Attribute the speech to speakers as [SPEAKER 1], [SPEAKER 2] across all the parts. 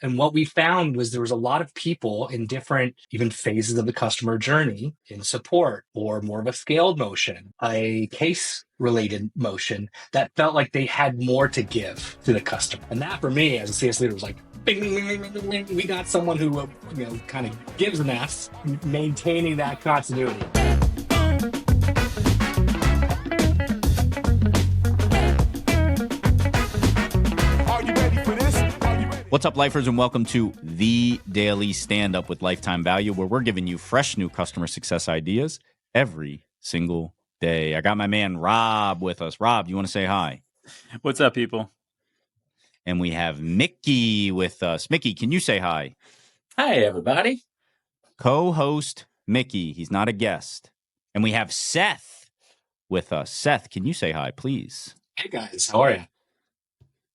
[SPEAKER 1] And what we found was there was a lot of people in different even phases of the customer journey in support or more of a scaled motion, a case related motion that felt like they had more to give to the customer. And that for me as a CS leader was like, bing, bing, bing, bing, bing, bing. We got someone who, kind of gives an S, maintaining that continuity.
[SPEAKER 2] What's up, lifers, and welcome to the Daily Standup with Lifetime Value, where we're giving you fresh new customer success ideas every single day. I got my man Rob with us. Rob, you want to say hi?
[SPEAKER 3] What's up, people?
[SPEAKER 2] And we have Mickey with us. Mickey, can you say hi?
[SPEAKER 4] Hi, everybody.
[SPEAKER 2] Co-host Mickey. He's not a guest. And we have Seth with us. Seth, can you say hi, please?
[SPEAKER 1] Hey, guys. How are you?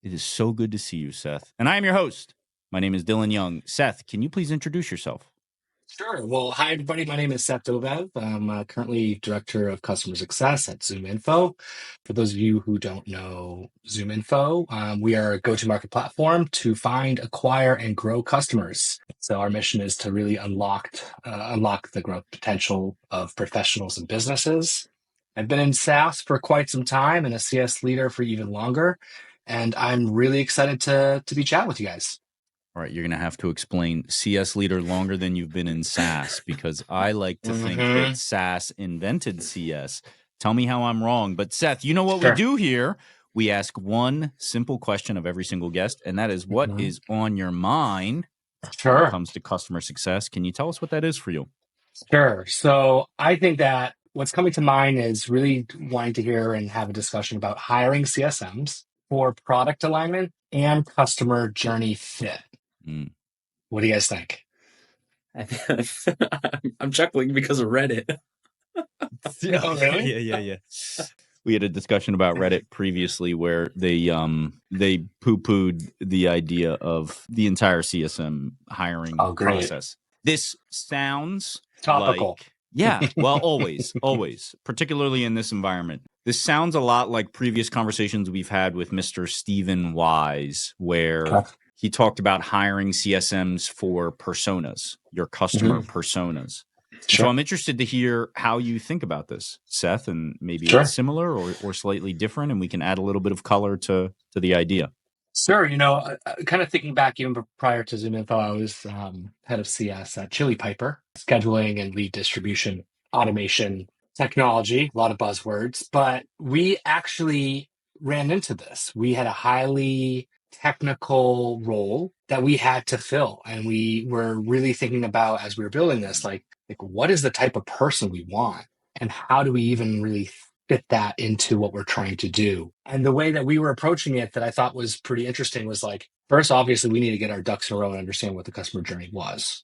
[SPEAKER 2] It is so good to see you, Seth. And I am your host. My name is Dylan Young. Seth, can you please introduce yourself?
[SPEAKER 1] Sure. Well, hi, everybody. My name is Seth Dovev. I'm currently Director of Customer Success at ZoomInfo. For those of you who don't know ZoomInfo, we are a go-to-market platform to find, acquire, and grow customers. So our mission is to really unlock the growth potential of professionals and businesses. I've been in SaaS for quite some time and a CS leader for even longer. And I'm really excited to be chatting with you guys.
[SPEAKER 2] All right, you're going to have to explain CS leader longer than you've been in SaaS, because I like to think that SaaS invented CS. Tell me how I'm wrong. But Seth, you know what we do here? We ask one simple question of every single guest, and that is, what is on your mind when it comes to customer success? Can you tell us what that is for you?
[SPEAKER 1] Sure. So I think that what's coming to mind is really wanting to hear and have a discussion about hiring CSMs for product alignment and customer journey fit. What do you guys think?
[SPEAKER 4] I'm chuckling because of Reddit.
[SPEAKER 1] Oh, really?
[SPEAKER 2] Yeah. We had a discussion about Reddit previously where they poo-pooed the idea of the entire CSM hiring process. This sounds
[SPEAKER 1] topical.
[SPEAKER 2] Always, particularly in this environment. This sounds a lot like previous conversations we've had with Mr. Stephen Wise, where he talked about hiring CSMs for personas, your customer personas. Sure. So I'm interested to hear how you think about this, Seth, and maybe it's similar or slightly different, and we can add a little bit of color to the idea.
[SPEAKER 1] Sure. Kind of thinking back even prior to ZoomInfo, I was head of CS at Chili Piper, scheduling and lead distribution, automation, technology, a lot of buzzwords, but we actually ran into this. We had a highly technical role that we had to fill. And we were really thinking about, as we were building this, like what is the type of person we want? And how do we even really fit that into what we're trying to do? And the way that we were approaching it that I thought was pretty interesting was like, first, obviously, we need to get our ducks in a row and understand what the customer journey was.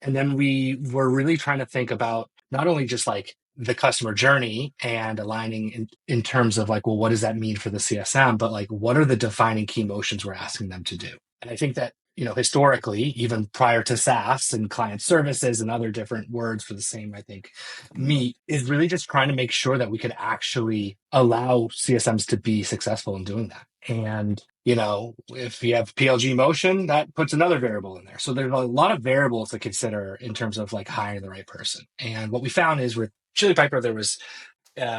[SPEAKER 1] And then we were really trying to think about not only just like the customer journey and aligning in terms of like, well, what does that mean for the CSM? But like, what are the defining key motions we're asking them to do? And I think that, historically, even prior to SaaS and client services and other different words for the same, I think, meat is really just trying to make sure that we could actually allow CSMs to be successful in doing that. And, if you have PLG motion, that puts another variable in there. So there's a lot of variables to consider in terms of like hiring the right person. And what we found is with Chili Piper,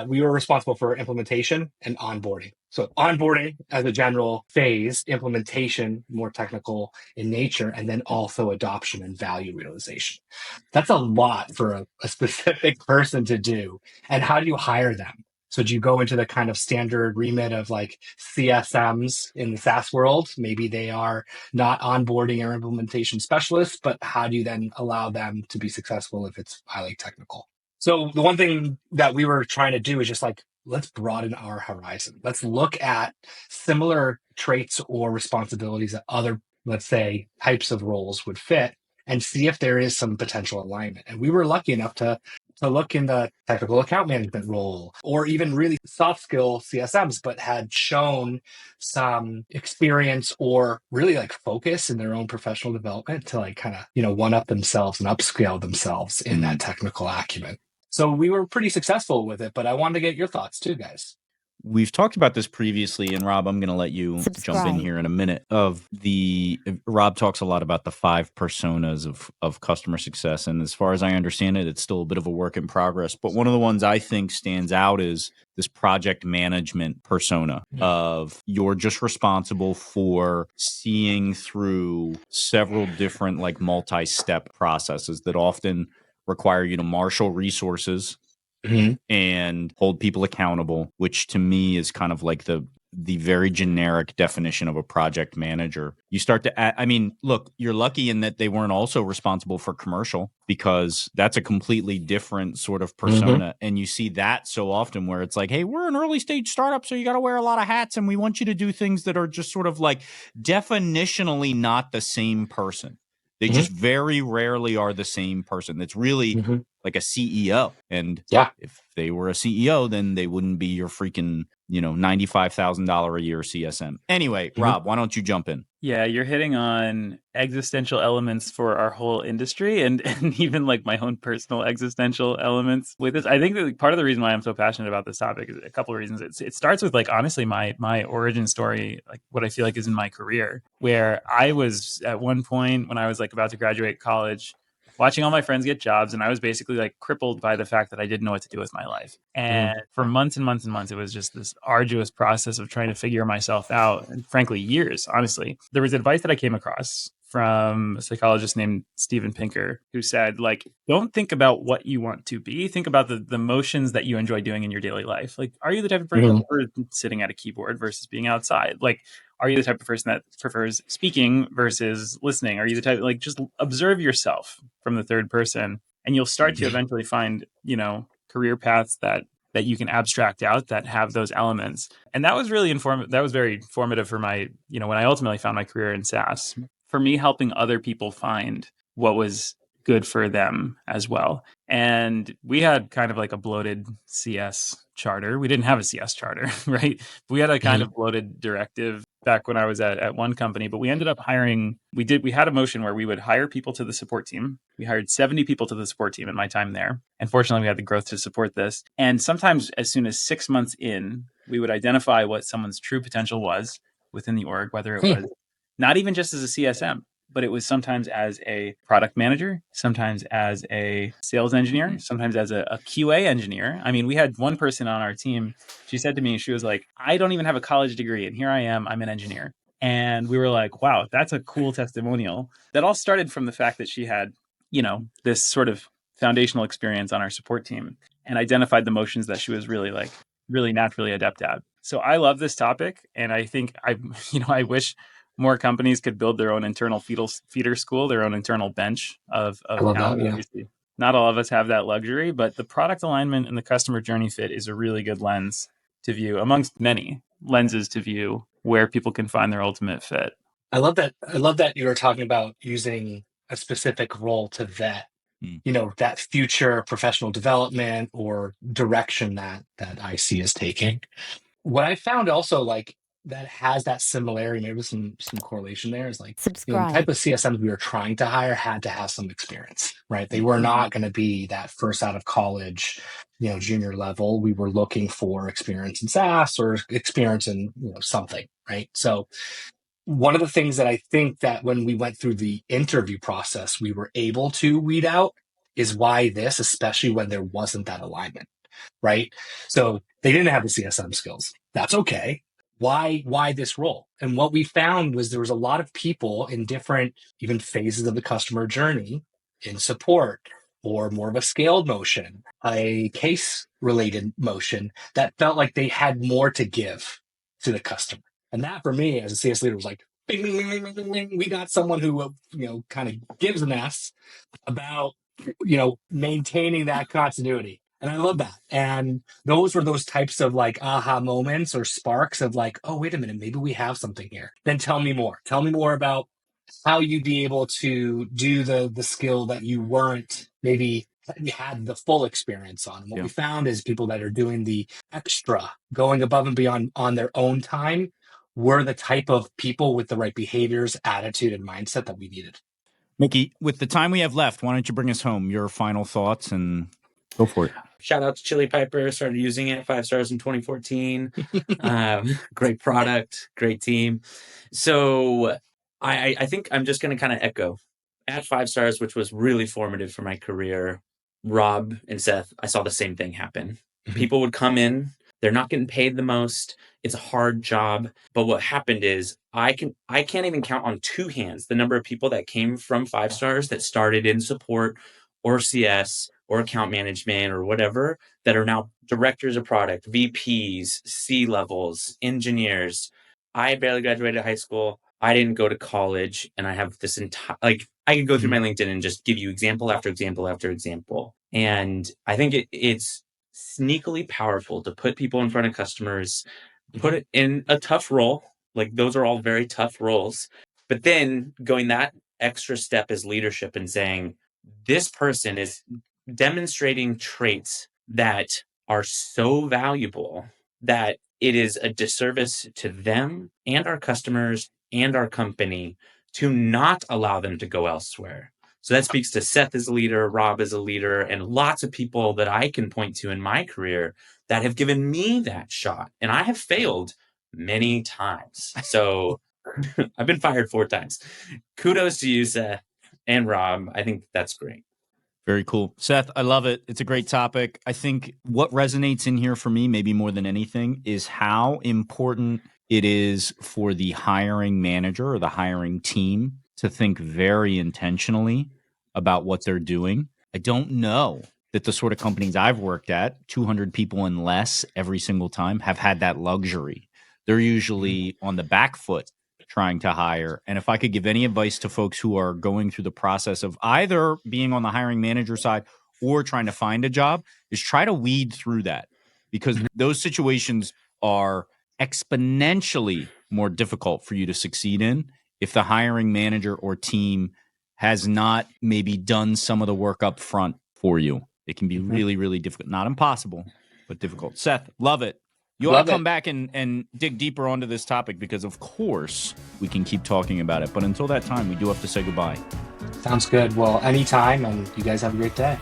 [SPEAKER 1] we were responsible for implementation and onboarding. So onboarding as a general phase, implementation more technical in nature, and then also adoption and value realization. That's a lot for a specific person to do. And how do you hire them? So do you go into the kind of standard remit of like CSMs in the SaaS world? Maybe they are not onboarding or implementation specialists, but how do you then allow them to be successful if it's highly technical? So the one thing that we were trying to do is just like, let's broaden our horizon. Let's look at similar traits or responsibilities that other, let's say, types of roles would fit and see if there is some potential alignment. And we were lucky enough to look in the technical account management role or even really soft skill CSMs, but had shown some experience or really like focus in their own professional development to like kind of, one up themselves and upscale themselves in that technical acumen. So we were pretty successful with it, but I wanted to get your thoughts too, guys.
[SPEAKER 2] we've talked about this previously, and Rob, I'm going to let you jump in here in a minute. Rob talks a lot about the 5 personas of customer success, and as far as I understand it, it's still a bit of a work in progress. But one of the ones I think stands out is this project management persona of you're just responsible for seeing through several different like multi-step processes that often require you to marshal resources and hold people accountable, which to me is kind of like the very generic definition of a project manager. You start to add, I mean, look, you're lucky in that they weren't also responsible for commercial, because that's a completely different sort of persona. And you see that so often where it's like, hey, we're an early stage startup, so you got to wear a lot of hats and we want you to do things that are just sort of like definitionally not the same person. They just very rarely are the same person. That's really like a CEO. And if they were a CEO, then they wouldn't be your freaking, $95,000 a year CSM. Anyway, Rob, why don't you jump in?
[SPEAKER 3] Yeah, you're hitting on existential elements for our whole industry and even like my own personal existential elements with this. I think that part of the reason why I'm so passionate about this topic is a couple of reasons. It starts with like, honestly, my origin story, like what I feel like is in my career, where I was at one point when I was like about to graduate college, watching all my friends get jobs, and I was basically like crippled by the fact that I didn't know what to do with my life. And for months and months and months, it was just this arduous process of trying to figure myself out. And frankly, years, honestly. There was advice that I came across from a psychologist named Steven Pinker, who said, like, don't think about what you want to be. Think about the motions that you enjoy doing in your daily life. Like, are you the type of person sitting at a keyboard versus being outside? Like, are you the type of person that prefers speaking versus listening? Are you the type, like, just observe yourself from the third person, and you'll start to eventually find, career paths that you can abstract out that have those elements. And that was really that was very formative for my, when I ultimately found my career in SaaS, for me, helping other people find what was good for them as well. And we had kind of like a bloated CS charter. We didn't have a CS charter, right? We had a kind of bloated directive back when I was at one company, but we ended up hiring, we had a motion where we would hire people to the support team. We hired 70 people to the support team in my time there. And fortunately, we had the growth to support this. And sometimes as soon as 6 months in, we would identify what someone's true potential was within the org, whether it was not even just as a CSM, but it was sometimes as a product manager, sometimes as a sales engineer, sometimes as a QA engineer. I mean, we had one person on our team. She said to me, she was like, I don't even have a college degree, and here I am, I'm an engineer. And we were like, wow, that's a cool testimonial. That all started from the fact that she had, this sort of foundational experience on our support team and identified the motions that she was really naturally adept at. So I love this topic. And I think I wish more companies could build their own internal feeder school, their own internal bench of talent. Obviously, not all of us have that luxury, but the product alignment and the customer journey fit is a really good lens to view, amongst many lenses to view where people can find their ultimate fit.
[SPEAKER 1] I love that you were talking about using a specific role to vet, that future professional development or direction that IC is taking. What I found also, like, that has that similarity, maybe some correlation there, is like the type of CSMs we were trying to hire had to have some experience, right? They were not going to be that first out of college, junior level. We were looking for experience in SaaS or experience in something, right? So one of the things that I think that when we went through the interview process, we were able to weed out is why this, especially when there wasn't that alignment, right? So they didn't have the CSM skills. That's okay. Why this role? And what we found was there was a lot of people in different even phases of the customer journey, in support or more of a scaled motion, a case related motion, that felt like they had more to give to the customer. And that for me as a CS leader was like, bing, bing, bing, bing, bing, bing. We got someone who, kind of gives an S about, maintaining that continuity. And I love that. And those were those types of like aha moments or sparks of like, oh, wait a minute, maybe we have something here. Then tell me more. Tell me more about how you'd be able to do the skill that you weren't maybe you had the full experience on. And what we found is people that are doing the extra, going above and beyond on their own time, were the type of people with the right behaviors, attitude, and mindset that we needed.
[SPEAKER 2] Mickey, with the time we have left, why don't you bring us home? Your final thoughts and Go for it.
[SPEAKER 4] Shout out to Chili Piper. Started using it, 5 stars in 2014. Great product, great team. So I think I'm just going to kind of echo at 5 stars, which was really formative for my career. Rob and Seth, I saw the same thing happen. People would come in, they're not getting paid the most. It's a hard job. But what happened is I can't even count on 2 hands the number of people that came from 5 stars that started in support or CS or account management or whatever that are now directors of product, VPs, C levels, engineers. I barely graduated high school. I didn't go to college, and I have this entire, I could go through my LinkedIn and just give you example after example after example. And I think it's sneakily powerful to put people in front of customers, put it in a tough role. Like, those are all very tough roles. But then going that extra step as leadership and saying, this person is demonstrating traits that are so valuable that it is a disservice to them and our customers and our company to not allow them to go elsewhere. So that speaks to Seth as a leader, Rob as a leader, and lots of people that I can point to in my career that have given me that shot. And I have failed many times. So I've been fired 4 times. Kudos to you, Seth and Rob. I think that's great.
[SPEAKER 2] Very cool. Seth, I love it. It's a great topic. I think what resonates in here for me, maybe more than anything, is how important it is for the hiring manager or the hiring team to think very intentionally about what they're doing. I don't know that the sort of companies I've worked at, 200 people and less every single time, have had that luxury. They're usually on the back foot trying to hire. And if I could give any advice to folks who are going through the process of either being on the hiring manager side or trying to find a job, is try to weed through that, because those situations are exponentially more difficult for you to succeed in if the hiring manager or team has not maybe done some of the work up front for you. It can be really, really difficult. Not impossible, but difficult. Seth, love it. You ought to come back and dig deeper onto this topic, because, of course, we can keep talking about it. But until that time, we do have to say goodbye.
[SPEAKER 1] Sounds good. Well, anytime, and you guys have a great day.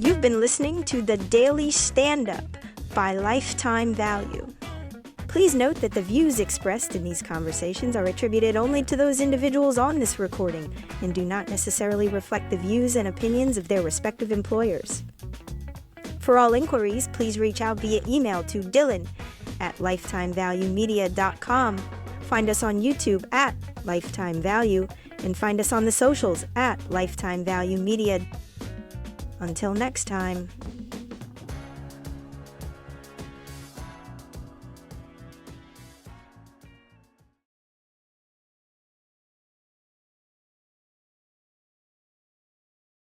[SPEAKER 5] You've been listening to the Daily Standup by Lifetime Value. Please note that the views expressed in these conversations are attributed only to those individuals on this recording and do not necessarily reflect the views and opinions of their respective employers. For all inquiries, please reach out via email to dylan@lifetimevaluemedia.com. Find us on YouTube at Lifetime Value, and find us on the socials at Lifetime Value Media. Until next time.